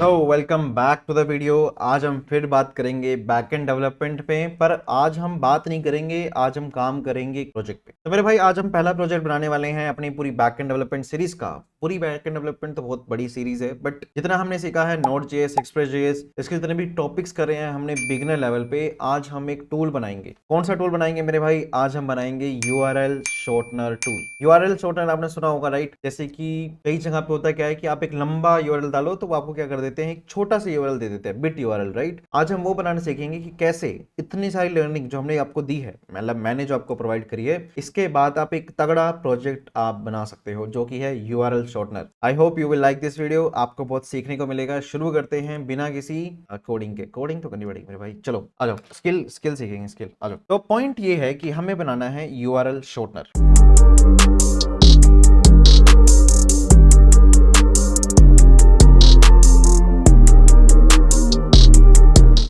तो welcome back to the video. आज हम फिर बात करेंगे बैकएंड डेवलपमेंट पे, पर आज हम बात नहीं करेंगे, आज हम काम करेंगे एक प्रोजेक्ट पे। तो मेरे भाई आज हम पहला प्रोजेक्ट बनाने वाले हैं अपनी पूरी बैकएंड डेवलपमेंट सीरीज का। पूरी बैकएंड डेवलपमेंट तो बहुत बड़ी सीरीज है, बट जितना हमने सीखा है नोड जेएस, एक्सप्रेस जेएस, इसके जितने भी टॉपिक्स कर रहे हैं हमने बिगिनर लेवल पे, आज हम एक टूल बनाएंगे। कौन सा टूल बनाएंगे मेरे भाई? आज हम बनाएंगे URL shortener tool. URL shortener आपने सुना होगा, राइट? जैसे कि कई जगह पे होता क्या है कि आप एक लंबा यूआरएल डालो तो वो आपको क्या कर देते हैं, एक छोटा सा यूआरएल दे देते हैं, बिट यूआरएल, राइट? आज हम वो बनाना सीखेंगे कि कैसे इतनी सारी लर्निंग जो हमने आपको दी है, मतलब मैंने जो आपको प्रोवाइड करी है, इसके बाद आप एक तगड़ा प्रोजेक्ट आप बना सकते हो जो कि है URL shortener. I hope you will like this video, आपको बहुत सीखने को मिलेगा। शुरू करते हैं बिना किसी कोडिंग के। कोडिंग तो करनी पड़ेगी मेरे भाई, चलो आ जाओ, स्किल स्किल सीखेंगे, स्किल आ जाओ। तो पॉइंट ये है कि हमें बनाना है यूआरएल शॉर्टनर।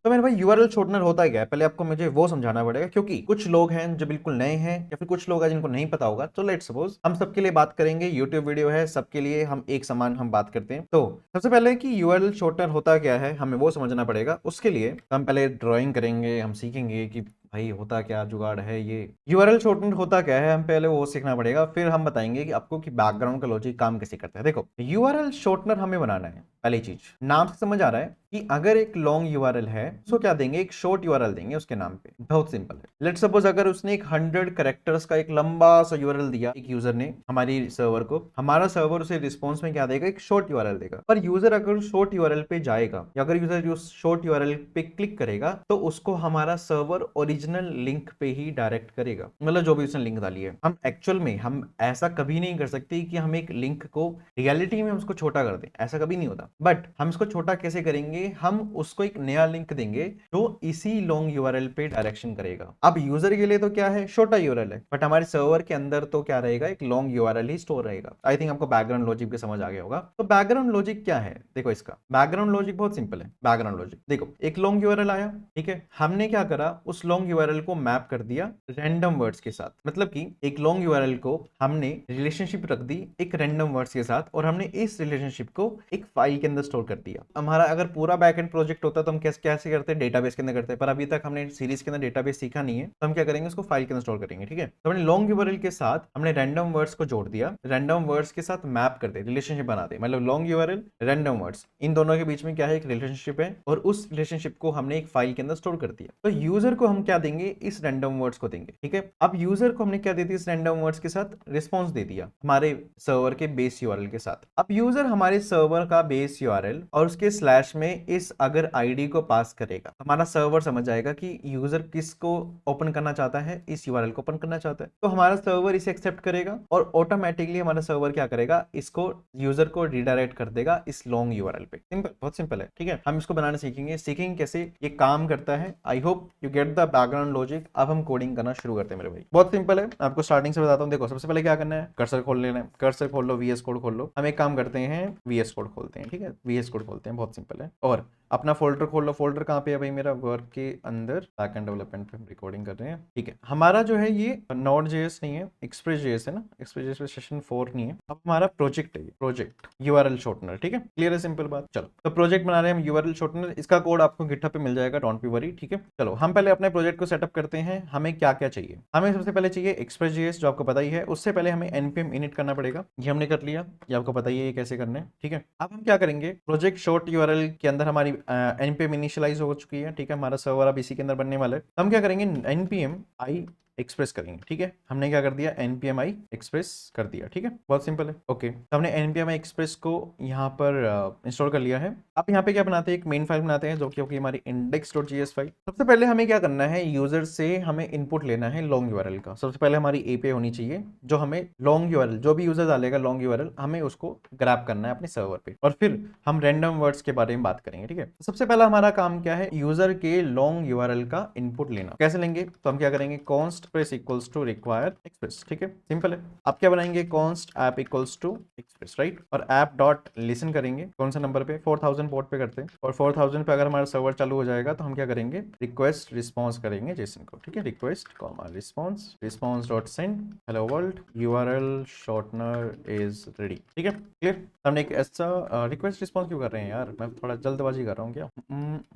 तो मेरे भाई यूआरएल शॉर्टनर होता क्या है, पहले आपको मुझे वो समझाना पड़ेगा, क्योंकि कुछ लोग हैं जो बिल्कुल नए हैं या फिर कुछ लोग हैं जिनको नहीं पता होगा। तो लेट्स सपोज हम सबके लिए बात करेंगे, यूट्यूब वीडियो है, सबके लिए हम एक समान हम बात करते हैं। तो सबसे पहले कि यूआरएल शॉर्टनर होता क्या है हमें वो समझना पड़ेगा। उसके लिए हम पहले ड्राइंग करेंगे, हम सीखेंगे कि भाई होता क्या जुगाड़ है ये यूआरएल शॉर्टनर होता क्या है, हम पहले वो सीखना पड़ेगा, फिर हम बताएंगे कि आपको कि बैकग्राउंड का लॉजिक काम कैसे करता है। देखो, यूआरएल शॉर्टनर हमें बनाना है। पहली चीज, नाम से समझ आ रहा है कि अगर एक लॉन्ग यूआरएल है उसको क्या देंगे, एक शॉर्ट यूआरएल देंगे उसके नाम पे। बहुत सिंपल है। लेट्स सपोज अगर उसने एक 100 कैरेक्टर्स का एक लंबा सा यूआरएल दिया एक यूजर ने हमारी सर्वर को, हमारा सर्वर उसे रिस्पॉन्स में क्या देगा, एक शॉर्ट यूआरएल देगा। पर यूजर अगर शॉर्ट यूआरएल पे जाएगा या अगर यूजर उस शॉर्ट यूआरएल पे क्लिक करेगा तो उसको हमारा सर्वर ओरिजिनल लिंक पे ही डायरेक्ट करेगा, मतलब जो भी उसने लिंक डाली है। हम एक्चुअल में हम ऐसा कभी नहीं कर सकते कि हम एक लिंक को रियलिटी में उसको छोटा कर दें, ऐसा कभी नहीं होता। बट हम इसको छोटा कैसे करेंगे, हम उसको एक नया लिंक देंगे जो इसी लॉन्ग यूआरएल पे डायरेक्शन करेगा। अब यूजर के लिए तो क्या है, छोटा यूआरएल है, बट हमारे सर्वर के अंदर तो क्या रहेगा, एक लॉन्ग यूआरएल ही स्टोर रहेगा। आई थिंक आपको बैकग्राउंड लॉजिक भी समझ आ गया होगा। तो बैकग्राउंड लॉजिक क्या है, देखो इसका बैकग्राउंड लॉजिक बहुत सिंपल है। बैकग्राउंड लॉजिक देखो, एक लॉन्ग यूआरएल आया, ठीक है, हमने क्या करा, उस लॉन्ग यूआरएल को मैप कर दिया रैंडम वर्ड्स के साथ। मतलब कि एक लॉन्ग यूआरएल को हमने रिलेशनशिप रख दी एक रैंडम वर्ड्स के साथ, और हमने इस रिलेशनशिप को एक फाइल के अंदर स्टोर कर दिया। हमारा अगर पूरा बैकएंड प्रोजेक्ट होता तो हम कैसे कैसे करते हैं, डेटाबेस के अंदर करते हैं, पर अभी तक हमने सीरीज के अंदर डेटाबेस सीखा नहीं है, तो हम क्या करेंगे, उसको फाइल के अंदर स्टोर करेंगे। ठीक है, तो हमने लॉन्ग यूआरएल के साथ हमने रैंडम वर्ड्स को जोड़ दिया, रैंडम वर्ड्स के साथ मैप कर दे, रिलेशनशिप बना दे, मतलब लॉन्ग यूआरएल रैंडम वर्ड्स, इन दोनों के बीच में क्या है, एक रिलेशनशिप है, और उस रिलेशनशिप को हमने एक फाइल के अंदर स्टोर कर दिया। तो यूजर को हम क्या देंगे, इस रैंडम वर्ड्स को देंगे। ठीक है, अब यूजर को हमने क्या दे दिया, इस रैंडम वर्ड्स के साथ रिस्पॉन्स दे दिया हमारे सर्वर के बेस यूआरएल के साथ। अब यूजर हमारे सर्वर का बेस यूआरएल और उसके स्लैश में इस अगर आईडी को पास करेगा, हमारा सर्वर समझ जाएगा कि यूजर किसको ओपन करना चाहता है, इस यूआरएल को ओपन करना चाहता है, तो हमारा सर्वर इसे एक्सेप्ट करेगा और ऑटोमेटिकली हमारा सर्वर क्या करेगा, इसको यूजर को रिडायरेक्ट कर देगा इस लॉन्ग यूआरएल पे। सिंपल, बहुत सिंपल है। ठीक है, हम इसको बनाना सीखेंगे कैसे ये काम करता है। I hope you get the background logic. अब हम कोडिंग करना शुरू करते हैं मेरे भाई। बहुत सिंपल है, आपको स्टार्टिंग से बताता हूँ। देखो, सबसे पहले क्या करना है, कर्सर खोल लेना है, कर्सर खोल लो, वीएस कोड खोल लो। हम एक काम करते हैं, वीएस कोड खोलते हैं। ठीक है, वीएस कोड खोलते हैं, बहुत सिंपल है। और अपना फोल्डर खोल लो। फोल्डर कहाँ पे है भाई, मेरा वर्क के अंदर बैकएंड डेवलपमेंट पे हम रिकॉर्डिंग कर रहे हैं। ठीक है, हमारा जो है ये नोड जेएस नहीं है, एक्सप्रेस जेएस है ना, एक्सप्रेस जेएस पे सेशन 4 नहीं है। अब हमारा प्रोजेक्ट है, प्रोजेक्ट यूआरएल शॉर्टनर। ठीक है, क्लियर है, सिंपल बात। चलो, तो प्रोजेक्ट बना रहे हैं हम यूआरएल शॉर्टनर, इसका कोड आपको गिटहब पे मिल जाएगा, डोंट बी वरी। ठीक है, चलो हम पहले अपने प्रोजेक्ट को सेटअप करते हैं। हमें क्या क्या चाहिए, हमें सबसे पहले चाहिए एक्सप्रेस जेएस, जो आपको पता ही है। उससे पहले हमें npm init करना पड़ेगा, ये हमने कर लिया, ये आपको पता ही है ये कैसे करना है। ठीक है, अब हम क्या करेंगे, प्रोजेक्ट शॉर्ट यूआरएल के अंदर हमारी npm इनिशियलाइज हो चुकी है। ठीक है, हमारा सर्वर अब इसी के अंदर बनने वाला है। हम क्या करेंगे, npm i एक्सप्रेस करेंगे। ठीक है, हमने क्या कर दिया, npm i एक्सप्रेस कर दिया। ठीक है, बहुत सिंपल है। ओके, तो हमने npm i एक्सप्रेस को यहाँ पर इंस्टॉल कर लिया है। अब यहाँ पे क्या बनाते हैं, एक मेन फाइल बनाते हैं जो कि होगी हमारी index.js फाइल। सबसे पहले हमें क्या करना है, यूजर से हमें इनपुट लेना है लॉन्ग यूआरएल का। सबसे पहले हमारी एपीआई होनी चाहिए जो हमें लॉन्ग यूआरएल, जो भी यूजर डालेगा लॉन्ग यूआरएल, हमें उसको ग्रैब करना है अपने सर्वर पे, और फिर हम रैंडम वर्ड्स के बारे में बात करेंगे। ठीक है, सबसे पहला हमारा काम क्या है, यूजर के लॉन्ग यूआरएल का इनपुट लेना। कैसे लेंगे, तो हम क्या करेंगे, const const press equals to require express, ठीक है, सिंपल है। आप क्या बनाएंगे, const app equals to express, right, और ऐप डॉट लिसन करेंगे कौन सा नंबर पे, 4000 पोर्ट पे करते हैं, और 4000 पे अगर हमारा सर्वर चालू हो जाएगा तो हम क्या करेंगे, रिक्वेस्ट रिस्पॉन्स करेंगे जेसन को, ठीक है, request comma response, response dot send hello world URL shortener is ready, ठीक है, क्लियर। हमने एक ऐसा रिक्वेस्ट रिस्पॉन्स क्यों कर रहे हैं यार, मैं थोड़ा जल्दबाजी कर रहा हूँ क्या,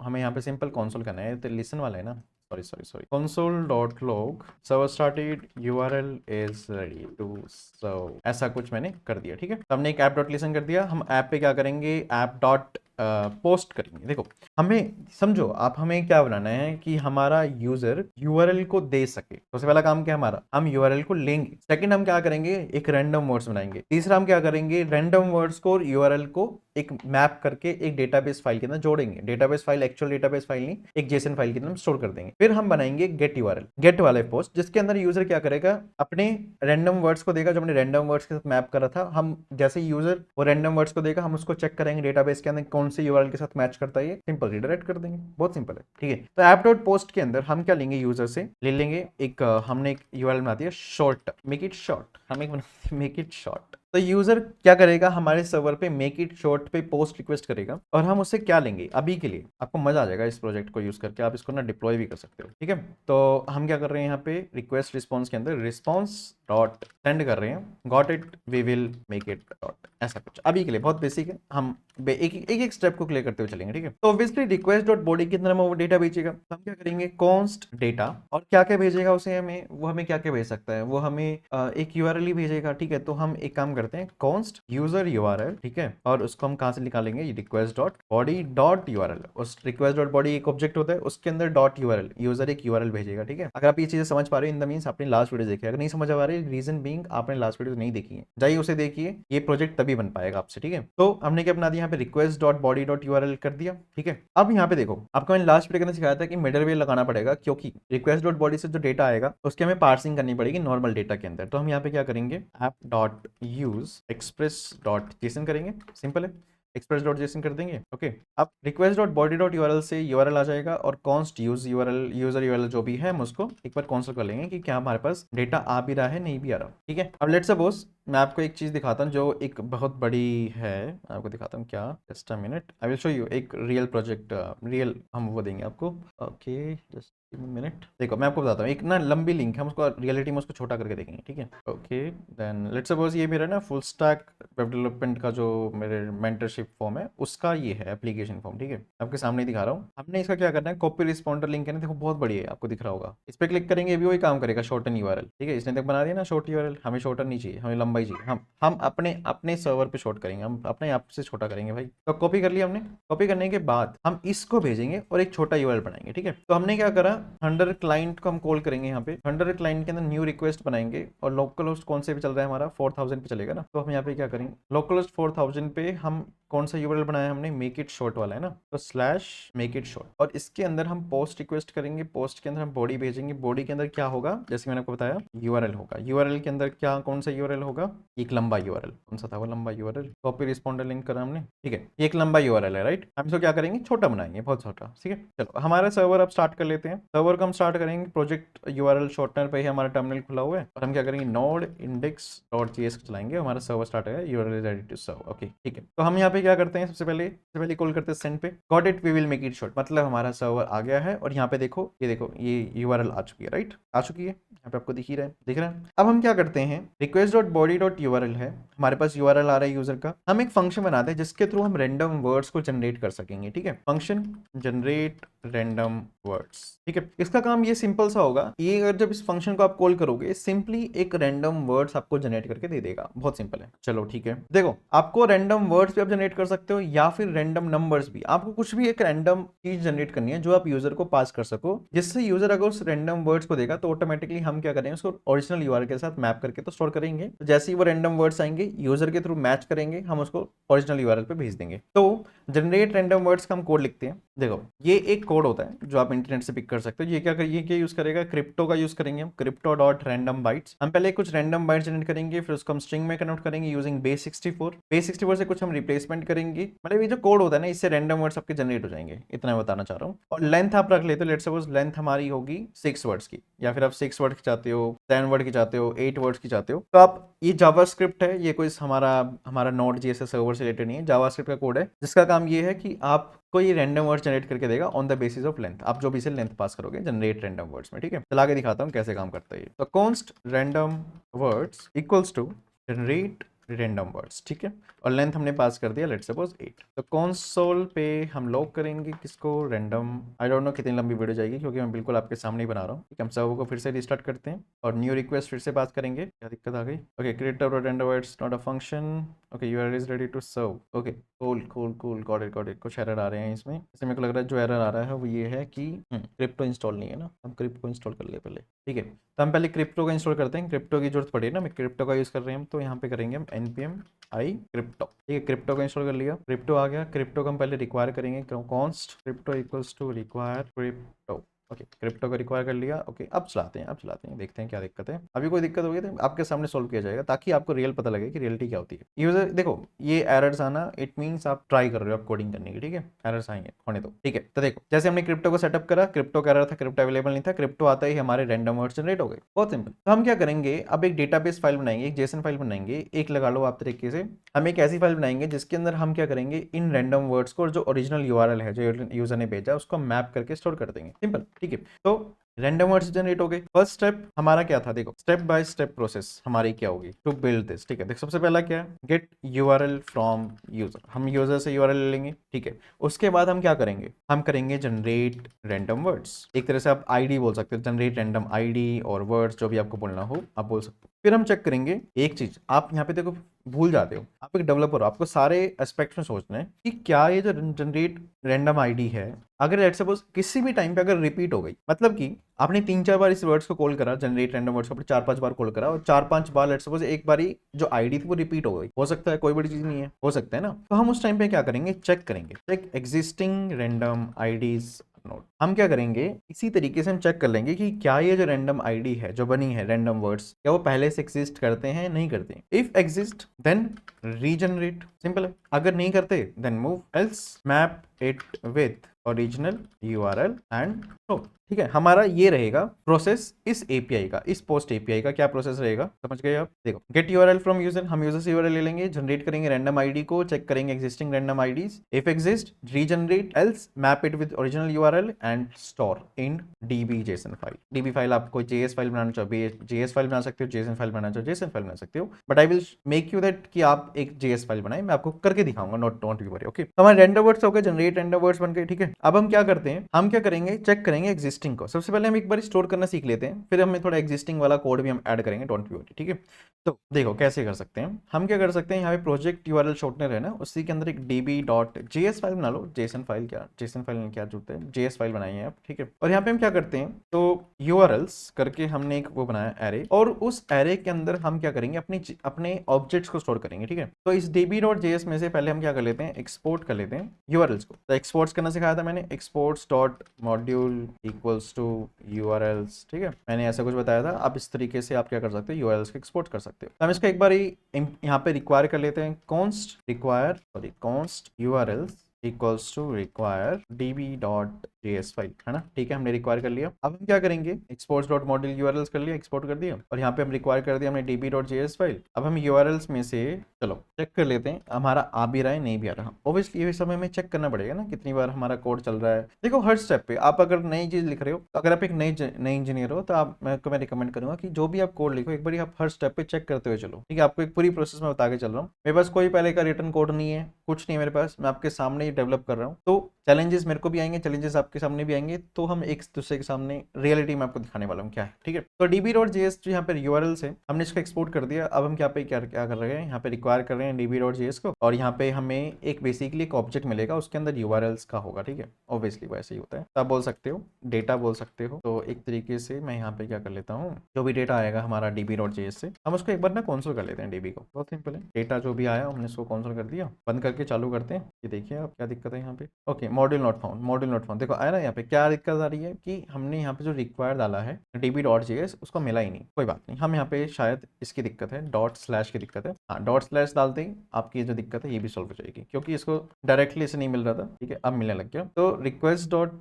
हमें यहाँ पे सिंपल कॉन्सोल करना है, तो लिसन वाला है ना, sorry console.log server started url is ready to serve, ऐसा कुछ मैंने कर दिया, ठीक है। तो हमने एक ऐप डॉट लिसन कर दिया, हम ऐप पे क्या करेंगे, ऐप डॉट पोस्ट करेंगे। देखो हमें समझो, आप हमें क्या बनाना है कि हमारा यूजर यूआरएल को दे सके, सबसे पहला काम क्या हमारा, हम यूआरएल को लेंगे, सेकंड हम क्या करेंगे, एक रैंडम वर्ड्स बनाएंगे, तीसरा हम क्या करेंगे, रैंडम वर्ड्स को यूआरएल को एक मैप करके एक डेटाबेस फाइल के अंदर जोड़ेंगे, database file actual database file नहीं, एक जेसन फाइल के अंदर स्टोर कर देंगे। फिर हम बनाएंगे गेट यूआरएल, गेट वाले पोस्ट, जिसके अंदर यूजर क्या करेगा, अपने रैंडम वर्ड्स को देगा, जो हमने रैंडम वर्ड्स के साथ मैप करा था, हम जैसे यूजर वो रैंडम वर्ड्स को देगा, हम उसको चेक करेंगे डेटाबेस के अंदर कौन से यूआरएल के साथ मैच करता है, ये सिंपल रिडायरेक्ट कर देंगे, बहुत सिंपल है, ठीक है। तो ऐप डॉट पोस्ट के अंदर हम क्या लेंगे, यूजर से ले लेंगे एक हमने एक यूआरएल बना दिया शॉर्ट, मेक इट शॉर्ट, हम एक मेक इट शॉर्ट। तो यूजर क्या करेगा, हमारे सर्वर पे मेक इट शॉर्ट पे पोस्ट रिक्वेस्ट करेगा, और हम उससे क्या लेंगे, अभी के लिए आपको मजा आ जाएगा इस प्रोजेक्ट को यूज करके, आप इसको ना डिप्लॉय भी कर सकते हो, ठीक है। तो हम क्या कर रहे हैं, यहाँ पे रिक्वेस्ट रिस्पॉन्स के अंदर रिस्पॉन्स डॉट सेंड कर रहे हैं, got it we will make it dot, ऐसा कुछ अभी के लिए बहुत बेसिक है, हम एक स्टेप को क्लियर करते हुए चलेंगे, ठीक है। तो ऑब्वियसली रिक्वेस्ट डॉट बॉडी के अंदर हम वो डेटा भेजेगा, तो हम क्या करेंगे, कॉन्स्ट डेटा, और क्या क्या भेजेगा उसे हमें, वो हमें क्या क्या भेज सकता है, वो हमें एक यूआरएल ही भेजेगा, ठीक है। तो हम एक काम करते हैं, कॉन्स्ट यूजर यूआरएल, ठीक है, और उसको हम कहां से निकालेंगे, request dot body dot URL, उस रिक्वेस्ट डॉट बॉडी एक ऑब्जेक्ट होता है, उसके अंदर डॉट यूआरएल, यूजर एक यूआरएल भेजेगा, ठीक है। अगर आप ये चीजें समझ पा रहे हो इन द मींस आपने लास्ट वीडियो देखी, अगर नहीं समझ आ रही, रीजन बीइंग आपने लास्ट वीडियो नहीं देखी है, जाइए उसे देखिए, ये प्रोजेक्ट तभी बन पाएगा आपसे, ठीक है। तो हमने क्या बना दिया, यहाँ पे request dot body dot URL कर दिया, ठीक है। अब यहाँ पे देखो, आपको मैंने लास्ट वीडियो के अंदर सिखाया था कि मिडलवेयर लगाना पड़ेगा, क्योंकि रिक्वेस्ट डॉट बॉडी से जो डेटा आएगा उसके हमें पार्सिंग करनी पड़ेगी नॉर्मल डेटा के अंदर। तो हम यहाँ पे क्या करेंगे, app dot use express dot JSON करेंगे, सिंपल है, एक्सप्रेस डॉट जेसन कर देंगे, ओके। अब request dot body dot URL से यूआरएल आ जाएगा, और const use URL user URL जो भी है हम उसको एक बार कॉन्सोल कर लेंगे कि क्या हमारे पास डेटा आ भी रहा है, नहीं भी आ रहा, ठीक है। अब लेट्स सपोज मैं आपको एक चीज दिखाता हूँ जो एक बहुत बड़ी है, मैं आपको दिखाता हूँ क्या, just a minute, I will show you एक रियल प्रोजेक्ट, रियल हम वो देंगे आपको, ओके जस्ट मिनट। देखो मैं आपको बताता हूँ, एक ना लंबी लिंक है, हम उसको रियलिटी में उसको छोटा करके देखेंगे, ठीक है, ओके। देन लेट्स सपोज ये मेरा ना फुल स्टैक वेब डेवलपमेंट का जो मेरे मेंटरशिप फॉर्म है उसका ये है एप्लीकेशन फॉर्म, ठीक है, आपके सामने दिखा रहा हूँ। हमने इसका क्या करना है, कॉपी रिस्पॉन्डर लिंक है ना, देखो बहुत बड़ी है, आपको दिख रहा होगा, इस पर क्लिक करेंगे भी वही काम करेगा, शॉर्टन यूआरएल, ठीक है, इसने तक बना दिया ना शॉर्ट यूआरएल, हमें शॉर्टन नहीं चाहिए, हमें लंबाई चाहिए, हम अपने अपने सर्वर पे शॉर्ट करेंगे, हम अपने आप से छोटा करेंगे भाई। तो कॉपी कर लिया हमने, कॉपी करने के बाद हम इसको भेजेंगे और एक छोटा यूआरएल बनाएंगे, ठीक है। तो हमने क्या करा, थंडर क्लाइंट को हम कॉल करेंगे, यहाँ पे थंडर क्लाइंट के अंदर न्यू रिक्वेस्ट बनाएंगे, और लोकल होस्ट कौन से पे चल रहा है हमारा, 4000 पे चलेगा ना, तो हम यहाँ पे क्या करेंगे, लोकल होस्ट 4000 पे हम कौन सा यूआरएल बनाया हमने, मेक इट शॉर्ट वाला है ना, तो स्लैश मेक इट शॉर्ट, और इसके अंदर हम पोस्ट रिक्वेस्ट करेंगे, पोस्ट के अंदर हम बॉडी भेजेंगे, बॉडी के अंदर क्या होगा, जैसे मैंने आपको बताया यूआरएल होगा, यूआरएल के अंदर क्या कौन सा यूआरएल होगा, एक लंबा यूआरएल, कौन सा था वो लंबा यूआरएल, कॉपी रिस्पॉन्डर लिंक करा हमने, ठीक है, ये एक लंबा यूआरएल है, राइट। हम इसको क्या करेंगे, छोटा बनाएंगे, बहुत छोटा, ठीक है। चलो हमारा सर्वर अब स्टार्ट कर लेते हैं, सर्वर को हम स्टार्ट करेंगे, प्रोजेक्ट यूआरएल शॉर्टनर पे ही हमारा टर्मिनल खुला हुआ है, और हम क्या करेंगे, नोड इंडेक्स डॉट जेएस चलाएंगे, हमारा सर्वर स्टार्ट है, URL is ready to serve, okay, ठीक है। तो हम यहाँ पे क्या करते हैं, सबसे पहले कॉल करते हैं सेंड पे, got it we will make it short, मतलब हमारा सर्वर आ गया है, और यहाँ पे देखो ये यूआरएल आ चुकी है, राइट, आ चुकी है, यहाँ पे आपको दिख ही रहा है, दिख रहा है। अब हम क्या करते हैं, request dot body dot URL है, हमारे पास यूआरएल आ रहा है यूजर का, हम एक फंक्शन बनाते हैं जिसके थ्रू हम रैंडम वर्ड्स को जनरेट कर सकेंगे, ठीक है, फंक्शन जनरेट रैंडम वर्ड्स, ठीक है। इसका काम ये सिंपल सा होगा, ये अगर जब इस फंक्शन को आप कॉल करोगे, सिंपली एक रैंडम वर्ड्स आपको जनरेट करके दे देगा, बहुत सिंपल है। चलो ठीक है, देखो आपको रैंडम वर्ड्स भी आप जनरेट कर सकते हो, या फिर रैंडम नंबर्स भी, आपको कुछ भी एक रैंडम चीज जनरेट करनी है जो आप यूजर को पास कर सको, जिससे यूजर अगर उस रैंडम वर्ड्स को देगा तो ऑटोमेटिकली हम क्या करेंगे, उसको ओरिजिनल यूआरएल के साथ मैप करके तो स्टोर करेंगे, तो जैसे ही वो रैंडम वर्ड्स आएंगे यूजर के थ्रू मैच करेंगे, हम उसको ओरिजिनल यूआरएल पे भेज देंगे। तो जनरेट रैंडम वर्ड्स का हम कोड लिखते हैं, देखो ये एक कोड होता है जो आप इंटरनेट से पिक कर सकते हो। ये क्या यूज करेगा, क्रिप्टो का यूज करेंगे हम, क्रिप्टो डॉट रैंडम बाइट्स। हम पहले कुछ रैंडम बाइट्स जनरेट करेंगे, फिर उसको हम स्ट्रिंग में कन्वर्ट करेंगे यूजिंग बेस 64 से कुछ हम रिप्लेसमेंट करेंगे। मतलब ये जो कोड होता है ना, इससे रैंडम वर्ड्स आपके जनरेट हो जाएंगे, इतना मैं बताना चाह रहा हूँ। और लेंथ आप रख लेते हो, लेट सपोज लेंथ हमारी होगी 6 वर्ड्स की, या फिर आप 6 वर्ड की चाहते हो, 10 वर्ड की चाहते हो, 8 वर्ड्स की चाहते हो, तो आप ये जावास्क्रिप्ट है, ये कोई हमारा हमारा नोड जेएसएस सर्वर से रिलेटेड नहीं है, जावास्क्रिप्ट का कोड है जिसका काम ये है कि आपको ये रैंडम वर्ड जनरेट करके देगा on the basis of length. आप जो भी से लेंथ पास करोगे जनरेट रैंडम वर्ड्स में, ठीक है। चला के दिखाता हूँ कैसे काम करता है ये। तो const random words equals to generate random words, ठीक है। और लेंथ हमने पास कर दिया, लेट्स सपोज 8। तो कंसोल पे हम लॉग करेंगे किसको, रैंडम। आई डोंट नो कितनी लंबी वीडियो जाएगी क्योंकि मैं बिल्कुल आपके सामने ही बना रहा हूँ, ठीक है। हम सर्वर को फिर से रिस्टार्ट करते हैं और न्यू रिक्वेस्ट फिर से पास करेंगे। क्या दिक्कत आ गई, okay, create random words not a function, okay, URL is ready to serve, okay, cool cool cool, got it. कुछ एरर आ रहे हैं इसमें, इससे मेरे को लग रहा है जो एरर आ रहा है वो ये है कि क्रिप्टो इंस्टॉल नहीं है ना। हम क्रिप्टो इंस्टॉल कर ले पहले, ठीक है। तो हम पहले क्रिप्टो का इंस्टॉल करते हैं, क्रिप्टो की जरूरत पड़ी है ना, मैं क्रिप्टो का यूज कर रहे हैं, तो यहाँ पे करेंगे हम npm आई क्रिप्टो, ठीक है। क्रिप्टो को इंस्टॉल कर लिया, क्रिप्टो आ गया। क्रिप्टो को हम पहले रिक्वायर करेंगे, const crypto equals to require crypto, okay, crypto को रिक्वायर कर लिया, ओके। अब चलाते हैं, देखते हैं क्या दिक्कत है। अभी कोई दिक्कत होगी तो आपके सामने सॉल्व किया जाएगा ताकि आपको रियल पता लगे कि रियलिटी क्या होती है। यूजर देखो, ये एरर्स आना इट मींस आप ट्राई कर रहे हो आप कोडिंग करने की, ठीक है। एरर्स आएंगे, होने दो, ठीक है। तो देखो जैसे हमने क्रिप्टो को सेटअप करा, क्रिप्टो का एरर था, क्रिप्टो अवेलेबल नहीं था, क्रिप्टो आता ही हमारे रैंडम वर्ड्स जनरेट हो गए, बहुत सिंपल। तो हम क्या करेंगे, अब एक डेटाबेस फाइल बनाएंगे, एक जेसन फाइल बनाएंगे, एक लगा लो आप तरीके से। हम एक ऐसी फाइल बनाएंगे जिसके अंदर हम क्या करेंगे, इन रैंडम वर्ड्स को जो ओरिजिनल यूआरएल है जो यूजर ने भेजा उसको मैप करके स्टोर कर देंगे, सिंपल, ठीक है। तो रैंडम वर्ड्स जनरेट हो गए। फर्स्ट स्टेप हमारा क्या था, देखो स्टेप बाय स्टेप प्रोसेस हमारी क्या होगी टू बिल्ड दिस, ठीक है। देखो सबसे पहला क्या है, गेट यूआरएल फ्रॉम यूजर, हम यूजर से यूआरएल ले लेंगे, ठीक है। उसके बाद हम क्या करेंगे, हम करेंगे जनरेट रैंडम वर्ड्स, एक तरह से आप आईडी बोल सकते हो, जनरेट रैंडम आईडी और वर्ड्स, जो भी आपको बोलना हो आप बोल सकते हो। फिर हम चेक करेंगे एक चीज, आप यहाँ पे देखो भूल जाते हो, आप एक डेवलपर हो, आपको सारे एस्पेक्ट्स में सोचना है कि क्या ये जो जनरेट रैंडम आईडी है, अगर लेट्स सपोज किसी भी टाइम पे अगर रिपीट हो गई, मतलब कि आपने 3-4 बार इस वर्ड्स को कॉल करा, जनरेट रैंडम वर्ड्स को आपने 4-5 बार कॉल करा और 4-5 बार लेट्स सपोज एक बारी जो आईडी थी वो रिपीट हो गई, हो सकता है, कोई बड़ी चीज नहीं है, हो सकता है ना। तो हम उस टाइम पे क्या करेंगे, चेक करेंगे, check existing random IDs node. हम क्या करेंगे, इसी तरीके से हम चेक कर लेंगे कि क्या ये जो रैंडम आईडी है जो बनी है रैंडम वर्ड्स, क्या वो पहले से एग्जिस्ट करते हैं, नहीं करते। If exist then regenerate, simple है। अगर नहीं करते then move, else map it with original URL and show, ठीक है। हमारा ये रहेगा प्रोसेस इस एपीआई का, इस पोस्ट एपीआई का क्या प्रोसेस रहेगा, समझ गए आप। देखो गेट यूआरएल फ्रॉम यूजर, हम यूजर से यूआरएल ले लेंगे, जनरेट करेंगे रैंडम आईडी को, चेक करेंगे existing random IDs, if exist regenerate, else map it with original URL and store in DB JSON file. DB file आप कोई जेएस फाइल बनाना चाहो जेएस फाइल बना सकते हो, जेसन फाइल बनाना चाहो जेसन फाइल बना सकते हो, but I will make you that कि आप एक जेएस फाइल बनाए, मैं आपको करके दिखाऊंगा, not don't be worry, okay. तो हमारे रैंडम वर्ड्स हो गए, जनरेट रैंडम वर्ड्स बन गए, ठीक है। अब हम क्या करते हैं, हम क्या करेंगे, चेक करेंगे एग्जिस्टिंग को। सबसे पहले हम एक बार स्टोर करना सीख लेते हैं, फिर हमें थोड़ा एग्जिस्टिंग वाला कोड भी हम ऐड करेंगे, डोंट बी वरी, ठीक है। तो देखो कैसे कर सकते हैं, हम क्या कर सकते हैं, यहाँ पे प्रोजेक्ट यूआरएल शॉर्टनर है ना, उसी के अंदर एक db.js फाइल बना लो, जेसन फाइल क्या जरूरत है, जेएस फाइल बनाइए आप, ठीक है। और यहाँ पे हम क्या करते हैं, तो यूआरएल्स करके हमने एक वो बनाया एरे, और उस एरे के अंदर हम क्या करेंगे, अपने ऑब्जेक्ट्स को स्टोर करेंगे, ठीक है। तो इस db.js में से पहले हम क्या कर लेते हैं, एक्सपोर्ट कर लेते हैं यूआरएल्स को। तो एक्सपोर्ट्स करना सिखाया था मैंने, exports dot module equals to URLs, ठीक है। मैंने ऐसा कुछ बताया था, आप इस तरीके से आप क्या कर सकते हो, यूआरएल्स को एक्सपोर्ट कर सकते हो। तो हम इसको एक बार यहाँ पे रिक्वायर कर लेते हैं, const URLs equals to require db.js file, है ना, ठीक है। हमने रिक्वायर कर लिया। अब हम क्या करेंगे, एक्सपोर्ट्स डॉट मॉड्यूल यूआरएल्स कर लिया, एक्सपोर्ट कर दिया, और यहाँ पे हम रिक्वायर कर दिया हमने db.js फाइल। अब हम यूआरएल्स में से चलो चेक कर लेते हैं हमारा आ भी रहा है नहीं भी आ रहा, ऑब्वियसली ये समय में चेक करना पड़ेगा ना कितनी बार हमारा कोड चल रहा है। देखो हर स्टेप पे आप अगर नई चीज लिख रहे हो, अगर आप एक नई इंजीनियर हो, तो आप मैं रिकमेंड करूंगा कि जो भी आप कोड लिखो एक बार आप हर स्टेप पे चेक करते हुए चलो, ठीक है। आपको एक पूरी प्रोसेस में बता के चल रहा हूँ, मेरे पास कोई पहले का रिटर्न कोड नहीं है, कुछ नहीं है मेरे पास, मैं आपके सामने ही डेवलप कर रहा हूँ। तो चैलेंजेस मेरे को भी आएंगे, चैलेंजेस आपके सामने भी आएंगे, तो हम एक दूसरे के सामने रियलिटी में आपको दिखाने वाला हूँ क्या है, ठीक है। तो db.js जो यहाँ पे यूआरएल से हमने इसको एक्सपोर्ट कर दिया। अब हम क्या कर रहे हैं, यहाँ पे रिक्वायर कर रहे हैं db.js को, और यहाँ पे हमें एक बेसिकली एक ऑब्जेक्ट मिलेगा, उसके अंदर यूआरएल्स का होगा, ठीक है। ऑब्वियसली वैसे ही होता है, तो आप बोल सकते हो डेटा बोल सकते हो। तो एक तरीके से मैं यहाँ पे क्या कर लेता हूँ, जो भी डेटा आएगा हमारा db.js से, हम उसको एक बार ना कॉन्सोल कर लेते हैं db को, बहुत सिंपल है। डेटा जो भी आया हमने उसको कॉन्सोल कर दिया, बंद करके चालू करते हैं, ये देखिए आप क्या दिक्कत है यहाँ पे, okay. Module not found, module not found, देखो आया ना यहाँ पे क्या दिक्कत आ रही है कि हमने यहाँ पे जो रिक्वायर डाला है db.js उसको मिला ही नहीं। कोई बात नहीं, हम यहाँ पे शायद इसकी दिक्कत है, डॉट स्लैश की दिक्कत है। हाँ, डॉट स्लैश डालते ही आपकी ये जो दिक्कत है ये भी सॉल्व हो जाएगी, क्योंकि इसको डायरेक्टली इसे नहीं मिल रहा था, ठीक है, अब मिलने लग गया। तो request dot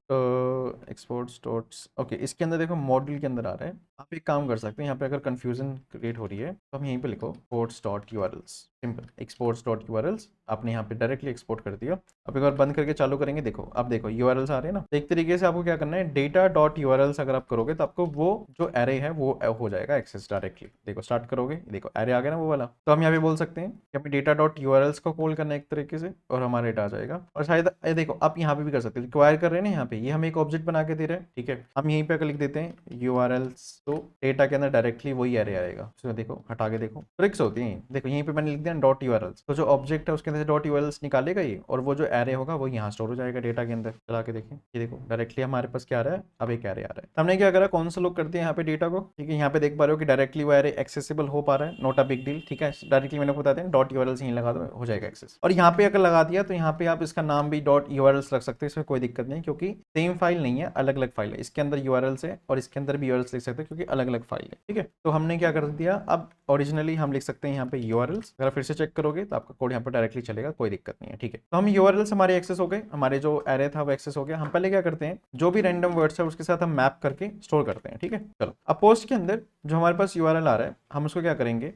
exports dot, okay, इसके अंदर देखो मॉड्यूल के अंदर आ रहा है। आप एक काम कर सकते हैं, यहाँ पे अगर कंफ्यूजन क्रिएट हो रही है तो हम यहीं पे लिखो exports dot URLs, simple exports dot URLs, आपने यहाँ पे डायरेक्टली एक्सपोर्ट कर दिया। अब एक बार बंद करके चालू करेंगे, देखो अब देखो यूआरएल्स आ रहे हैं ना। तो एक तरीके से आपको क्या करना है, डेटा डॉट यूआरएल्स अगर आप करोगे तो आपको वो जो एरे है वो हो जाएगा एक्सेस डायरेक्टली। देखो स्टार्ट करोगे, देखो एरे आ गया ना वो वाला। तो हम यहाँ पे बोल सकते हैं कि हमें डेटा डॉट यूआरएल्स को कॉल करना है एक तरीके से, और हमारा डेटा आ जाएगा। और शायद ये देखो आप यहाँ पे भी कर सकते हो, रिक्वायर कर रहे हैं ना यहाँ पे, ये हम एक ऑब्जेक्ट बना के दे रहे हैं, ठीक है। हम यहीं पे लिख देते हैं यूआरएल्स, तो डेटा के अंदर डायरेक्टली वही एरे आएगा। उसमें देखो हटा के देखो ट्रिक्स होती हैं, देखो यहीं पे मैंने लिख दिया डॉट यूआरएल्स, तो जो ऑब्जेक्ट है उसके अंदर से डॉट यूआरएल्स निकालेगा ये, और वो जो एरे होगा वो यहाँ स्टोर हो जाएगा डेटा के अंदर। चला के देखें, ये देखो डायरेक्टली हमारे पास क्या आ रहा है, अब एक एरे आ रहा है। हमने क्या करा, कौन सा लोग करते हैं यहाँ पे डेटा को, ठीक है। यहाँ पे देख पा रहे हो कि डायरेक्टली वो एरे एक्सेसिबल हो पा रहा है, नॉट अ बिग डील, ठीक है। डायरेक्टली मैंने बता दें डॉट यूआरएल्स यहीं लगा दो, हो जाएगा एक्सेस। और यहाँ पे अगर लगा दिया तो यहाँ पे आप इसका नाम भी डॉट यूआरएल्स रख सकते हैं, इसमें कोई दिक्कत नहीं, क्योंकि सेम फाइल नहीं है, अलग अलग फाइल है। इसके अंदर यूआरएल्स है और इसके अंदर भी यूआरएल्स लिख सकते हैं, क्योंकि अलग अलग फाइल है, ठीक है। तो हमने क्या कर दिया, अब ओरिजिनली हम लिख सकते हैं यहाँ पे यूआरएल्स। अगर फिर से चेक करोगे तो आपका कोड यहाँ पर डायरेक्टली चलेगा, कोई दिक्कत नहीं है, ठीक है। तो हम यूआरएल्स हमारे एक्सेस हो गए, हमारे जो एरे था वो एक्सेस हो गया। हम पहले क्या करते हैं, जो भी रैंडम वर्ड्स है उसके साथ हम मैप करके स्टोर करते हैं, ठीक है। चलो अब पोस्ट के अंदर जो हमारे पास यूआरएल आ रहा है, हम उसको क्या करेंगे,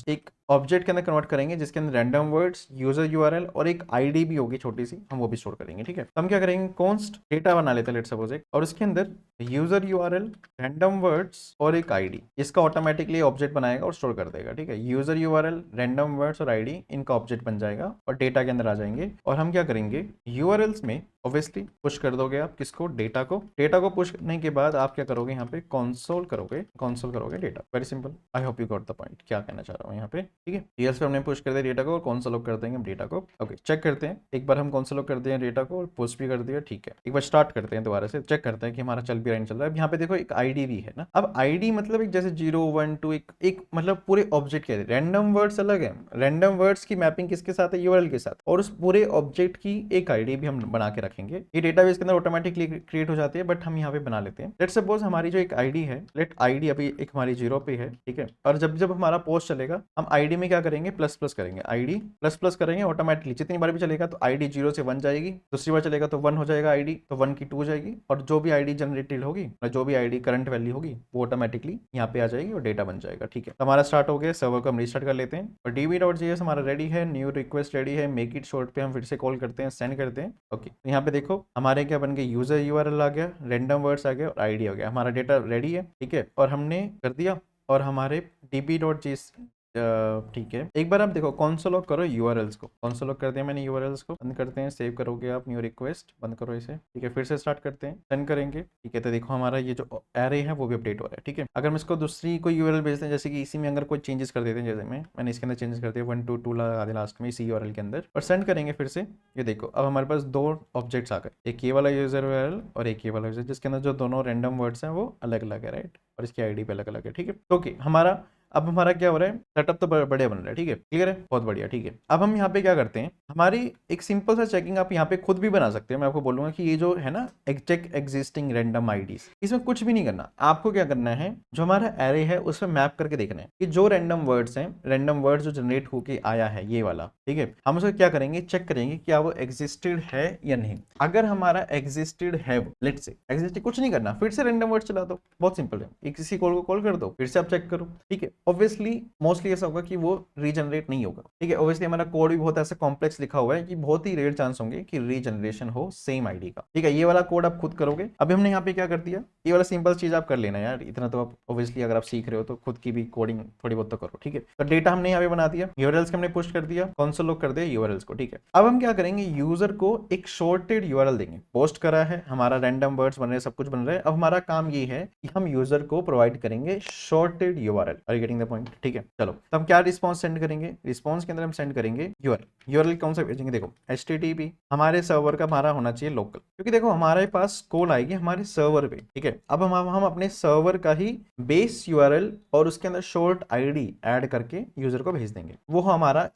एक ऑब्जेक्ट के अंदर कन्वर्ट करेंगे जिसके अंदर रैंडम वर्ड्स, यूजर यूआरएल और एक आईडी भी होगी छोटी सी, हम वो भी स्टोर करेंगे, ठीक है। तो हम क्या करेंगे, कॉन्स्ट डेटा बना लेते हैं लेट्स सपोज एक, और उसके अंदर यूजर यूआरएल, रैंडम वर्ड्स और एक आईडी, इसका ऑटोमेटिकली ऑब्जेक्ट बनाएगा और स्टोर कर देगा, ठीक है। यूजर यूआरएल, रैंडम वर्ड्स और आईडी, इनका ऑब्जेक्ट बन जाएगा और डेटा के अंदर आ जाएंगे। और हम क्या करेंगे, यूआरएल्स में ऑब्वियसली पुश कर दोगे आप किसको, डेटा को। डेटा को पुश करने के बाद आप क्या करोगे, यहाँ पे कंसोल करोगे data. Very simple, I hope you got the point, क्या कहना चाह रहा हूँ यहाँ पे, ठीक है। यूएस पे हमने पुश कर दिया डेटा को और कंसोल कर देंगे हम डेटा को। ओके, चेक करते हैं एक बार, हम कंसोल कर दिया डेटा को और पुश भी कर दिया, ठीक है। एक बार स्टार्ट करते हैं दोबारा से, चेक करते हैं कि हमारा चल भी रहा है, चल रहा है। अब यहाँ पे देखो एक आईडी भी है ना। अब आईडी मतलब एक जैसे 0 1 2 एक मतलब पूरे ऑब्जेक्ट के रैंडम वर्ड्स अलग है, रैंडम वर्ड्स की मैपिंग किसके साथ है, यूआरएल के साथ, और उस पूरे ऑब्जेक्ट की एक आईडी भी हम बना के रखेंगे। ये डेटाबेस के अंदर ऑटोमेटिकली क्रिएट हो जाती है, बट हम यहाँ पे बना लेते हैं। लेट्स सपोज हमारी जो एक आईडी है, लेट आईडी अभी एक हमारी 0 पे है, ठीक है। और जब जब हमारा पोस्ट चलेगा हम आईडी में क्या करेंगे, प्लस प्लस करेंगे, आईडी प्लस प्लस करेंगे ऑटोमेटिकली। जितनी बार भी चलेगा तो आईडी 0 से 1 जाएगी, दूसरी बार चलेगा तो 1 हो जाएगा आईडी, तो 1 की 2 जाएगी, और जो भी आईडी जनरेटेड होगी, जो भी आईडी करंट वैल्यू होगी वो ऑटोमेटिकली यहाँ पे आ जाएगी और डेटा बन जाएगा, ठीक है। तो हमारा स्टार्ट हो गया, सर्वर को हम रिस्टार्ट कर लेते हैं और db.js हमारा रेडी है, न्यू रिक्वेस्ट रेडी है, मेक इट शॉर्ट पे हम फिर से कॉल करते हैं, सेंड करते हैं। ओके, तो यहाँ पे देखो हमारे क्या बन गए, यूजर यूआरएल आ गया, रैंडम वर्ड्स आ गया और आईडी आ गया, हमारा डेटा रेडी है, ठीक है। और हमने कर दिया और हमारे db.js, ठीक है। एक बार आप देखो कंसोल लॉग करो यूआरएल्स को, कंसोल लॉग कर दिया मैंने यूआरएल्स को, बंद करते हैं, सेव करोगे आप न्यू रिक्वेस्ट, बंद करो इसे, ठीक है। फिर से स्टार्ट करते हैं, सेंड करेंगे, ठीक है। तो देखो हमारा ये जो एरे है वो भी अपडेट हो रहा है, ठीक है। अगर हम इसको दूसरी कोई यूआरएल भेजते हैं, जैसे कि इसी में अगर कोई चेंजेस कर देते हैं, जैसे मैंने इसके अंदर चेंजेस कर दिया 1 2 2 लगा दिया लास्ट में इसी यूआरएल के अंदर, और सेंड करेंगे फिर से। ये देखो अब हमारे पास 2 ऑब्जेक्ट्स आ गए, एक ये वाला यूजर यूआरएल और एक ये वाला यूजर, जिसके अंदर जो दोनों रैंडम वर्ड्स हैं वो अलग अलग है, राइट, और इसकी आईडी पे अलग अलग है, ठीक है। ओके, हमारा अब हमारा क्या हो रहा है, सेटअप तो बढ़िया बन रहा है, ठीक है, क्लियर है, बहुत बढ़िया, ठीक है। अब हम यहाँ पे क्या करते हैं, हमारी एक सिंपल सा चेकिंग आप यहाँ पे खुद भी बना सकते हैं। मैं आपको बोलूंगा कि ये जो है ना चेक एग्जिस्टिंग रैंडम आईडीज, इसमें कुछ भी नहीं करना, आपको क्या करना है, जो हमारा एरे है उसमें मैप करके देखना है कि जो रैंडम वर्ड्स हैं, रैंडम वर्ड्स जो जनरेट होके आया है ये वाला, ठीक है, हम उसको क्या करेंगे, चेक करेंगे क्या वो एग्जिस्टेड है या नहीं। अगर हमारा एग्जिस्टेड है, लेट्स से एग्जिस्टेड, कुछ नहीं करना, फिर से रैंडम वर्ड चला दो, बहुत सिंपल है, एक किसी कॉल को कॉल कर दो, फिर से आप चेक करो, ठीक है। ऑब्वियसली मोस्टली ऐसा होगा कि वो रीजनरेट नहीं होगा, ठीक है। ऑब्वियसली हमारा कोड भी बहुत ऐसा कॉम्प्लेक्स लिखा हुआ है कि बहुत ही रेयर चांस होंगे कि रीजनरेशन हो सेम आईडी का, ठीक है। ये वाला कोड आप खुद करोगे। अभी हमने यहाँ पे क्या कर दिया, ये वाला सिंपल चीज आप कर लेना यार, इतना तो आप ऑब्वियसली अगर आप सीख रहे हो तो खुद की भी कोडिंग थोड़ी बहुत तो करो, ठीक है। तो डेटा हमने यहाँ पे बना दिया, यूआरएल्स हमने पुश कर दिया, कंसोल लॉग कर दिया यूआरएल्स को, ठीक है। अब हम क्या करेंगे, यूजर को एक शॉर्टेड यूआरएल देंगे, पोस्ट करा है, हमारा रैंडम वर्ड्स बन रहे हैं, सब कुछ बन रहा है। अब हमारा काम ये है कि हम यूजर को प्रोवाइड करेंगे shorted URL, are you getting the point, ठीक है। चलो तो हम क्या रिस्पॉन्स सेंड करेंगे, रिस्पॉन्स के अंदर हम सेंड करेंगे यूआरएल। यूआरएल कौन सा भेजेंगे, देखो HTTP, हमारे सर्वर का हमारा होना चाहिए लोकल, क्योंकि देखो हमारे पास कॉल आएगी हमारे सर्वर पे, ठीक है। अब हम अपने सर्वर का ही बेस यूआरएल और उसके अंदर शॉर्ट आईडी ऐड करके यूजर को भेज देंगे।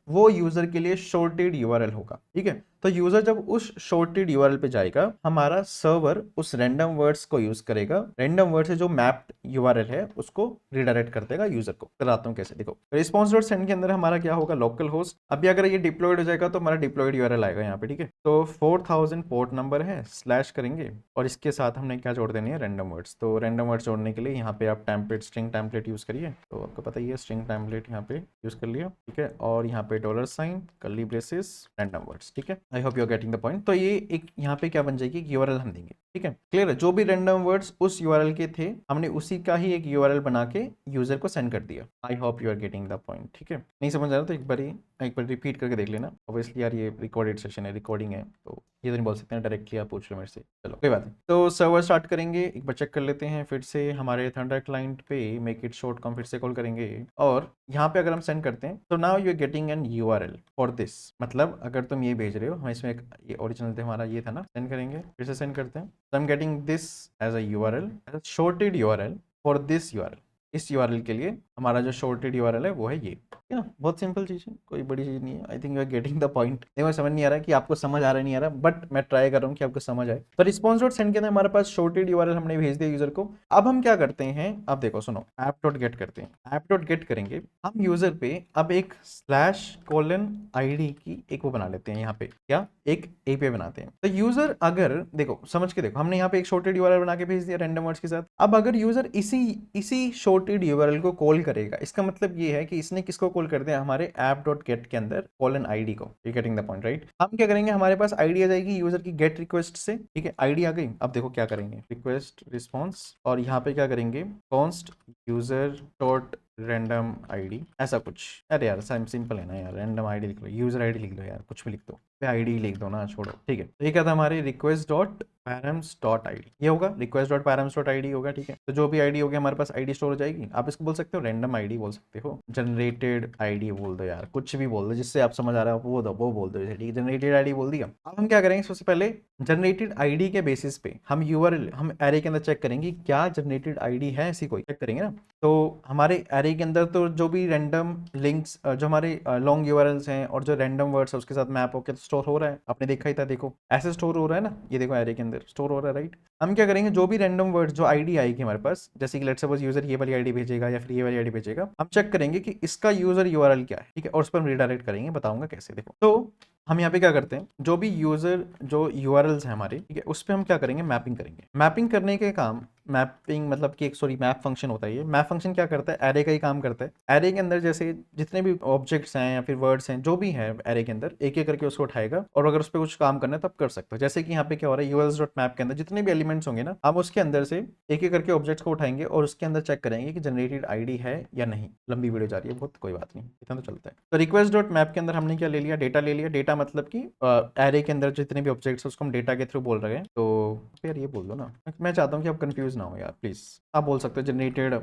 वो यूजर के लिए शॉर्टेड यूआरएल होगा, ठीक है। तो यूजर जब उस शॉर्टेड यूआरएल पे जाएगा, हमारा सर्वर उस रैंडम वर्ड्स को यूज करेगा, रैंडम वर्ड से जो मैप्ड यूआरएल है उसको रिडायरेक्ट कर देगा यूजर को। कराता हूँ कैसे, देखो रिस्पॉन्स डॉट सेंड के अंदर हमारा क्या होगा, लोकल होस्ट। अभी अगर ये डिप्लॉयड हो जाएगा तो हमारा डिप्लॉयड यूआरएल आएगा यहाँ पे, ठीक है। तो 4000 पोर्ट नंबर है, स्लैश करेंगे और इसके साथ हमने क्या जोड़ देनी है, रैंडम वर्ड्स। तो रैंडम वर्ड्स जोड़ने के लिए यहाँ पे आप टेम्पलेट, स्ट्रिंग टेम्पलेट यूज करिए। तो आपको पता ही है, स्ट्रिंग टेम्पलेट यहाँ पे यूज कर लिया, ठीक है। और यहाँ पे $, कर्ली ब्रेसेस, रैंडम वर्ड्स, ठीक है। I hope you are getting the point. तो ये एक यहाँ पे क्या बन जाएगी, यूआरएल हम देंगे, ठीक है। क्लियर है, जो भी रैंडम वर्ड्स उस यूआरएल के थे हमने उसी का ही एक यूआरएल बना के यूजर को सेंड कर दिया। I hope you are getting the point, ठीक है। नहीं समझ आ रहा तो एक बार रिपीट करके देख लेना। ऑब्वियसली यार ये रिकॉर्डेड सेशन है, रिकॉर्डिंग है, तो ये तो नहीं बोल सकते हैं डायरेक्टली आप पूछ लो मेरे से। चलो कोई बात नहीं। तो सर्वर स्टार्ट करेंगे, एक बार चेक कर लेते हैं फिर से हमारे थंडर क्लाइंट पे मेक इट शॉर्ट कॉम फिर से कॉल करेंगे और यहाँ पे अगर हम सेंड करते हैं तो now you are getting an URL for this. मतलब अगर तुम ये भेज रहे हो, हम इसमें एक ये ओरिजिनल थे हमारा ये था ना, सेंड करेंगे फिर से सेंड करते हैं। तो I am getting this as a URL, as a shorted URL for this URL. इस यूआरएल के लिए हमारा जो शॉर्टेड यूआरएल है वो है ये, ठीक है। बहुत सिंपल चीज़ है, कोई बड़ी चीज़ नहीं है। I think you are getting the point. मुझे समझ नहीं आ रहा है कि आपको समझ आ रहा नहीं आ रहा, बट मैं ट्राई कर रहा हूँ कि आपको समझ आए। तो रिस्पॉन्स डॉट सेंड के अंदर हमारे पास शॉर्टेड यूआरएल हमने भेज दिया यूजर को। अब हम क्या करते हैं, अब देखो सुनो, ऐप डॉट गेट करते हैं। ऐप डॉट गेट करेंगे हम यूजर पे, अब एक /ID की एक वो बना लेते हैं यहाँ पे, क्या एक एपीआई बनाते हैं। तो यूजर अगर देखो समझ के देखो, हमने यहाँ पे एक शॉर्टेड यूआरएल बना के भेज दिया रैंडम वर्ड्स के साथ। अब अगर यूजर इसी शॉर्टेड यूआरएल को कॉल करेगा, इसका मतलब ये है कि इसने किसको कॉल कर दिया, हमारे ऐप डॉट गेट के अंदर :ID को। You getting the point right. हम क्या करेंगे, हमारे पास आईडी आ जाएगी यूजर की गेट रिक्वेस्ट से, ठीक है। आईडी आ गई, अब देखो क्या करेंगे, रिक्वेस्ट रिस्पॉन्स और यहाँ पे क्या करेंगे, const user dot random ID, ऐसा कुछ। अरे यार सिंपल है ना यार, रैंडम आईडी लिख लो, यूजर आईडी लिख लो यार, कुछ भी लिख दो, आईडी लिख दो ना, छोड़ो, ठीक है। तो ये क्या था, हमारी request dot params dot ID, ये होगा request dot params dot ID होगा, ठीक है। तो जो भी आईडी होगी हमारे पास आईडी स्टोर हो जाएगी। आप इसको बोल सकते हो रैंडम आईडी बोल सकते हो, जनरेटेड आईडी बोल दो यार, कुछ भी बोल दो जिससे आप समझ आ रहा है वो बोल दो, ठीक है। जनरेटेड आईडी बोल दिया। अब हम क्या करेंगे, सबसे पहले जनरेटेड आईडी के बेसिस पे हम यूआरएल, हम एरे के अंदर चेक करेंगे क्या जनरेटेड आईडी है, ऐसी कोई चेक करेंगे ना। तो हमारे एरे के अंदर तो जो भी रैंडम लिंक्स, जो हमारे लॉन्ग यूआरएल्स हैं और जो रैंडम वर्ड्स है उसके साथ मैप होकर स्टोर हो रहा है, आपने देखा ही था, देखो ऐसे स्टोर हो रहा है ना, ये देखो एरे के अंदर स्टोर हो रहा है, राइट। हम क्या करेंगे, जो भी रैंडम वर्ड्स, जो आईडी आएगी हमारे पास, जैसे कि लेट्स सपोज यूजर ये वाली आईडी भेजेगा या फिर ये वाली आईडी भेजेगा, हम चेक करेंगे कि इसका यूजर यूआरएल क्या है, ठीक है, और उस पर हम रिडायरेक्ट करेंगे, बताऊंगा कैसे। देखो तो हम यहाँ पे क्या करते हैं, जो भी यूजर जो यूआरएल्स हैं हमारे, ठीक है, उस पर हम क्या करेंगे, मैपिंग करेंगे। मैपिंग करने के काम, मैपिंग मतलब कि एक मैप फंक्शन होता है। ये मैप फंक्शन क्या करता है, एरे का ही काम करता है। एरे के अंदर जैसे जितने भी ऑब्जेक्ट्स हैं या फिर वर्ड्स हैं, जो भी है एरे के अंदर, एक एक करके उसको उठाएगा और अगर उस पर कुछ काम करना है तब कर सकते हो। जैसे कि यहाँ पे क्या हो रहा है, यूएल्स डॉट मैप के अंदर जितने भी एलिमेंट्स होंगे ना, हम उसके अंदर से एक एक करके ऑब्जेक्ट्स को उठाएंगे और उसके अंदर चेक करेंगे कि जनरेटेड आईडी है या नहीं। लंबी वीडियो जा रही है बहुत, कोई बात नहीं, इतना तो चलता है। तो रिक्वेस्ट डॉट मैप के अंदर हमने क्या ले लिया, डेटा ले लिया। डेटा मतलब कि एरे के अंदर जितने भी ऑब्जेक्ट्स हैं उसको हम डेटा के थ्रू बोल रहे हैं। तो यार ये बोल दो ना, मैं चाहता हूँ कि आप कंफ्यूज ना हो यार प्लीज। आप बोल सकते हो जनरेटेड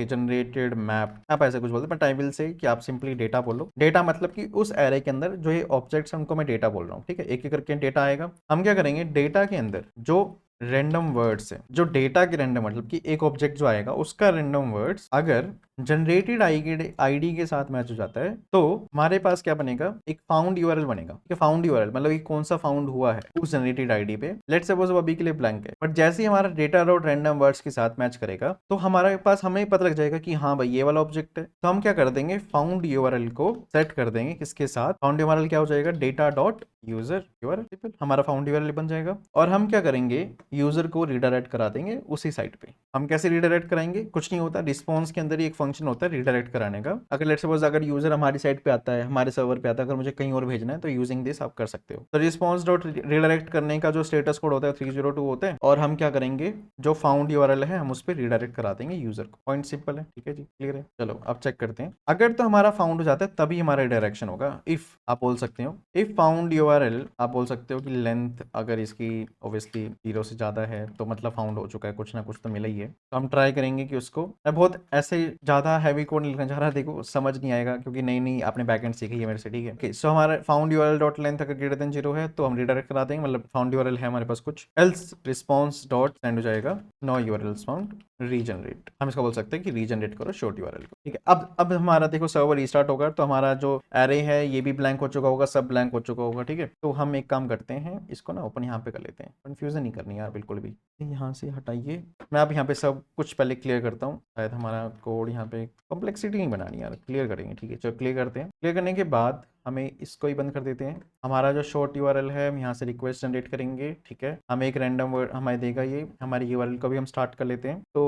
जनरेटेड मैप, आप ऐसे कुछ बोलते हैं, बट आई विल से कि आप सिंपली डेटा बोलो। डेटा मतलब कि उस एरे के अंदर जो ये ऑब्जेक्ट्स हैं उनको मैं डेटा बोल रहा हूँ, ठीक है। एक एक करके डेटा आएगा। हम क्या करेंगे, डेटा के अंदर जो रैंडम वर्ड्स है, जो डेटा के रैंडम मतलब कि एक ऑब्जेक्ट जो आएगा उसका रैंडम वर्ड्स अगर जनरेटेड आईडी के साथ मैच हो जाता है तो हमारे पास क्या बनेगा, एक फाउंड यूआरएल बनेगा। फाउंड यूआरएल मतलब ये कौन सा फाउंड हुआ है उस जनरेटेड आईडी पे। लेट्स सपोज अभी के लिए ब्लैंक है, बट जैसे ही हमारा डेटा डॉट रैंडम वर्ड्स के साथ मैच करेगा तो हमारे पास हमें पता लग जाएगा कि हाँ भाई ये वाला ऑब्जेक्ट है। तो हम क्या कर देंगे, फाउंड यूआरएल को सेट कर देंगे किसके साथ, फाउंड यूआरएल क्या हो जाएगा, डेटा डॉट यूजर यूआरएल, हमारा फाउंड यूआरएल बन जाएगा। और हम क्या करेंगे, यूजर को रिडायरेक्ट करा देंगे उसी साइट पे। हम कैसे रिडायरेक्ट कराएंगे, कुछ नहीं होता, रिस्पॉन्स के अंदर ही एक फंक्शन होता है रिडायरेक्ट कराने का। अगर लेट्स सपोज अगर यूजर हमारी साइट पे आता है, हमारे सर्वर पे आता है, अगर मुझे कहीं और भेजना है तो यूजिंग दिस आप कर सकते हो। तो रिस्पॉन्स डॉट रिडायरेक्ट करने का जो स्टेटस कोड होता है 302 होता है, और हम क्या करेंगे, जो फाउंड यूआरएल है हम उस पर रिडायरेक्ट करा देंगे यूजर को। पॉइंट सिंपल है, ठीक है जी, क्लियर है। चलो अब चेक करते हैं, अगर तो हमारा फाउंड हो जाता है तभी हमारा रिडायरेक्शन होगा। इफ आप बोल सकते हो, इफ फाउंड यूआरएल, आप बोल सकते हो कि लेंथ अगर इसकी ऑब्वियसली 0 से ज्यादा है तो मतलब फाउंड हो चुका है, कुछ ना कुछ तो मिला ही है। है, तो हम ट्राई करेंगे कि उसको, मैं बहुत ऐसे ज़्यादा हैवी कोड नहीं लिखना चाह रहा, देखो समझ नहीं आएगा क्योंकि नई नई आपने बैकएंड सीखी है मेरे से, ठीक है। ओके, सो हमारा फाउंड यूआरएल डॉट लेंथ अगर ग्रेटर देन 0 है तो हम रिडायरेक्ट करा देंगे, मतलब फाउंड यूआरएल है हमारे पास कुछ, एल्स रिस्पॉन्स डॉट सेंड हो जाएगा नो यूआरएल फाउंड रीजनरेट, हम इसका बोल सकते हैं कि रीजनरेट करो शॉर्ट यूआरएल को, ठीक है। अब हमारा देखो सर्वर रीस्टार्ट होगा तो हमारा जो एरे है ये भी ब्लैंक हो चुका होगा, सब ब्लैंक हो चुका होगा, ठीक है। तो हम एक काम करते हैं, इसको ना ओपन यहाँ पे कर लेते हैं, कंफ्यूजन नहीं करनी यार बिल्कुल भी, यहाँ से हटाइए, मैं अब यहाँ पे सब कुछ पहले क्लियर करता हूँ, शायद हमारा कोड यहाँ पे कॉम्प्लेक्सिटी नहीं बनानी यार, क्लियर करेंगे, ठीक है। चलो क्लियर करते हैं, क्लियर करने के बाद हमें इसको ही बंद कर देते हैं। हमारा जो शॉर्ट यूआरएल है हम यहाँ से रिक्वेस्ट जनरेट करेंगे, ठीक है। हमें एक रैंडम वर्ड हमें देगा, ये हमारी यूआरएल को भी हम स्टार्ट कर लेते हैं। तो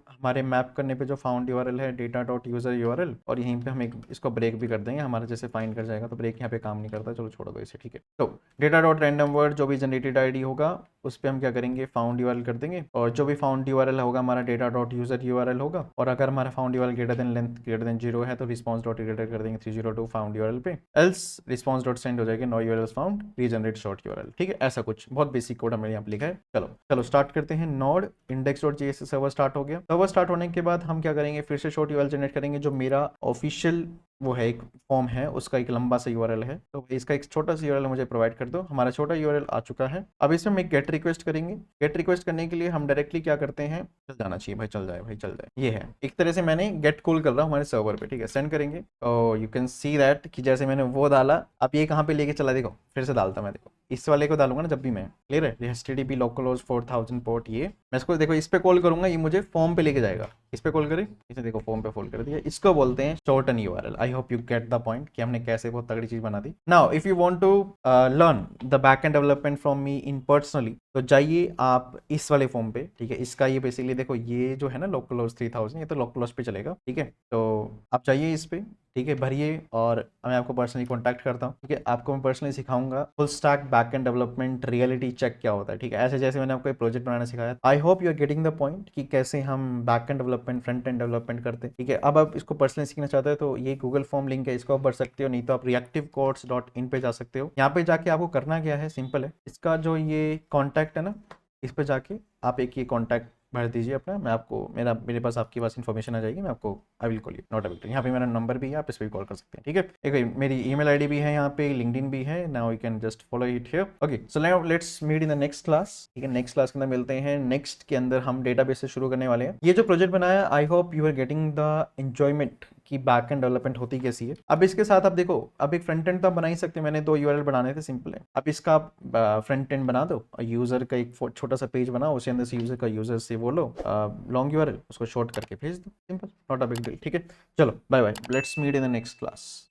हमारे मैप करने पे जो फाउंड यूआरएल है डेटा डॉट यूजर यूआरएल, और यहीं पे हम एक इसको ब्रेक भी कर देंगे, हमारा जैसे फाइंड कर जाएगा, तो ब्रेक यहाँ पे काम नहीं करता, चलो छोड़ दो इसे, ठीक है। तो डेटा डॉट रैंडम वर्ड जो भी जनरेटेड आईडी होगा उस पर हम क्या करेंगे, फाउंड यूआरएल कर देंगे, और जो भी फाउंड यूआरएल होगा हमारा डेटा डॉट यूजर यूआरएल होगा, और अगर हमारा found URL greater than length greater than 0 है तो रिस्पॉन्स डॉट इटरेट कर देंगे 302 फाउंड यूआरएल पे, एल्स रिस्पॉन्स डॉट सेंड हो जाएगा no URL found regenerate short URL, ठीक है। ऐसा कुछ बहुत बेसिक कोड हमने यहाँ पे लिखा है। चलो चलो स्टार्ट करते हैं। Node index dot JS server start हो गया, सर्वर स्टार्ट होने के बाद हम क्या करेंगे, फिर से शॉर्ट यूआरएल जनरेट करेंगे, जो मेरा ऑफिशियल वो है एक फॉर्म है उसका एक लंबा सा यूआरएल है, तो इसका एक छोटा सा यूआरएल मुझे प्रोवाइड कर दो। हमारा छोटा यूआरएल आ चुका है। अब इसमें हम एक गेट रिक्वेस्ट करेंगे। गेट रिक्वेस्ट करने के लिए हम डायरेक्टली क्या करते हैं, चल जाना चाहिए भाई, चल जाए भाई, चल जाए, ये है एक तरह से मैंने गेट कॉल कर रहा हूँ हमारे सर्वर पे, ठीक है। सेंड करेंगे और यू कैन सी दैट कि जैसे मैंने वो डाला, अब ये कहाँ पे लेके चला, देखो फिर से डालता मैं, देखो इस वाले को डालूंगा ना जब भी मैं, क्लियर है, HTTP localhost 4000 पोर्ट, ये मैं इसको देखो इस पे कॉल करूंगा, ये मुझे फॉर्म पे लेके जाएगा, इस पे कॉल करें, इसे देखो फॉर्म पे फोल्ड कर दिया, इसको बोलते हैं shorten URL. I hope you get the point कि हमने कैसे बहुत तगड़ी चीज बना दी। Now if you want to learn the backend development from me in personally, तो जाइए आप इस वाले फॉर्म पे, ठीक है। इसका ये बेसिकली देखो ये जो है ना लोकलहोस्ट 3000, ये तो लोकलहोस्ट पे चलेगा, ठीक है। तो आप जाइए इस पे, ठीक है, भरिए, और मैं आपको पर्सनली कॉन्टैक्ट करता हूँ, ठीक है। आपको मैं पर्सनली सिखाऊंगा full stack backend development reality check क्या होता है, ठीक है। ऐसे जैसे मैंने आपको एक प्रोजेक्ट बनाना सिखाया, I hope you are getting the point कि कैसे हम backend development front end development करते हैं, ठीक है। अब आप इसको पर्सनली सीखना चाहते हो तो ये गूगल फॉर्म लिंक है, इसको आप भर सकते हो, नहीं तो आप reactivecodes.in पे जा सकते हो। यहाँ पे जाके आपको करना क्या है, सिंपल है, इसका जो ये कॉन्टैक्ट है ना, इस पे जाके आप एक ये कॉन्टैक्ट भर दीजिए अपना, मैं आपको मेरे पास आपके पास इन्फॉर्मेशन आ जाएगी, मैं आपको I will call you, not a big deal. यहाँ पे मेरा नंबर भी है, आप इस पर भी कॉल कर सकते हैं, ठीक है। एक मेरी ईमेल आईडी भी है यहाँ पे, लिंक्डइन भी है, now you can just follow it here. Okay, so now let's meet in the next class, ठीक है। नेक्स्ट क्लास के अंदर मिलते हैं। नेक्स्ट के अंदर हम डेटाबेस से शुरू करने वाले हैं। ये जो प्रोजेक्ट बनाया, I hope you are getting the enjoyment कि बैक एंड डेवलपमेंट होती कैसी है। अब इसके साथ आप देखो, अब एक फ्रंट एंड तो आप बना ही सकते हैं, मैंने 2 यूआरएल बनाने थे, सिंपल है। अब इसका आप फ्रंट एंड बना दो, यूजर का एक छोटा सा पेज बनाओ, उसके अंदर से यूजर का यूजर से वो लो लॉन्ग यूआरएल, उसको शॉर्ट करके भेज दो, simple, not a big deal, ठीक है। चलो bye bye, let's meet in the next class.